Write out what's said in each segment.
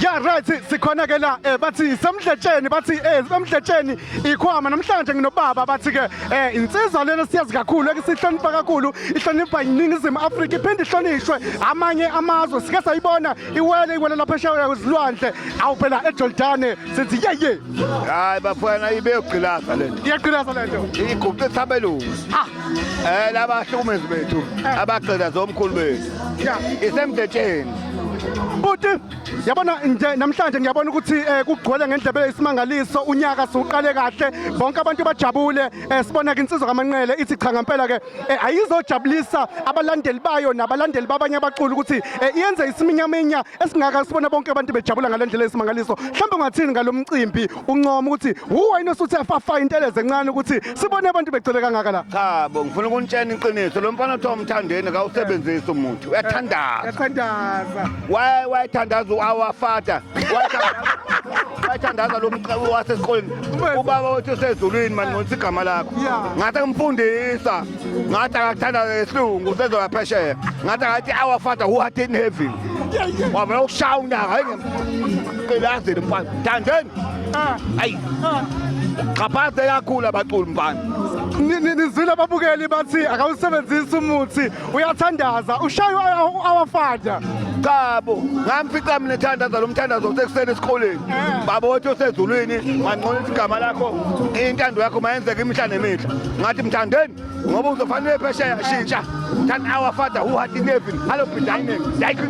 Yeah right sikhona ke la bathi semdletsheni bathi semdletsheni ikhwama namhlanje nginobaba bathi ke insizwa lena siyazi kakhulu sihlonipha kakhulu ihlonipha iningizimu Afrika iphinde ihlonishwe amanye amazwe sike sayibona iwele lapha eshawa kwezilwandle awu phela eJordani sithi yeye hayi bafana ibeyogqilaza lento iyaqhilasa lento igubhe thabelungu laba hlukumezi bethu abagqilaza zomkhulu bethu isemdletsheni Buti yabona nje namhlanje ngiyabona ukuthi kugcwele ngendlebe isimangaliso unyaka siuqale kahle bonke abantu bajabule sibona ke insizwa kaManqele ithi cha ngempela ke ayizojabulisa abalandeli bayo nabalandeli babanye abaculi ukuthi iyenze isiminyaminya esingaka sibona bonke abantu bejabula ngalendlela isimangaliso mhlawumbe ungathini ngalomcimbi uncoma ukuthi wayini osuthi afafa inteleze encane ukuthi sibone abantu begcile kangaka la cha bo ngifuna ukunitshela iqiniso lo mfana othi umthandeni akawusebenzisi umuntu uyathandaza wayithandaza uawafata wayithandaza lo mqhawe wasesikoleni ubaba wethu usezulwini manje ngothi igama lakho ngathi ngimfundisa ngathi akathanda isilungu usezoya phesheya ngathi akathi awafata who had in heaven wabona ukushaya unyaka hayi ngiqilazile mfana thandeni hayi kaphathe kakhulu abaculi mfana nizile ababukeli bathi akawusebenzisa umuthi uyathandaza ushayo awafata Chabo ngamfica mina ethandaza lo mthandazo osekuseni esikoleni baba wethu osezulwini manqona igama lakho intando yakho mayenzeka imihla nemihla ngathi mthandeni ngoba uzofanele phesheya shintsha thand our father who had in heaven hello bidine yayikho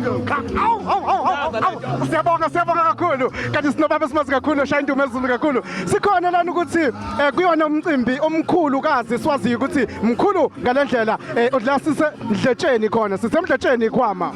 siyabonga kakhulu kanti sinobaba simazi kakhulu shaya indumo ezulu kakhulu sikhona lana ukuthi kuyona umcimbi omkhulu kazi siwaziyo ukuthi mkhulu ngalendlela odlasise Mdletsheni khona sisemdletsheni ikhwama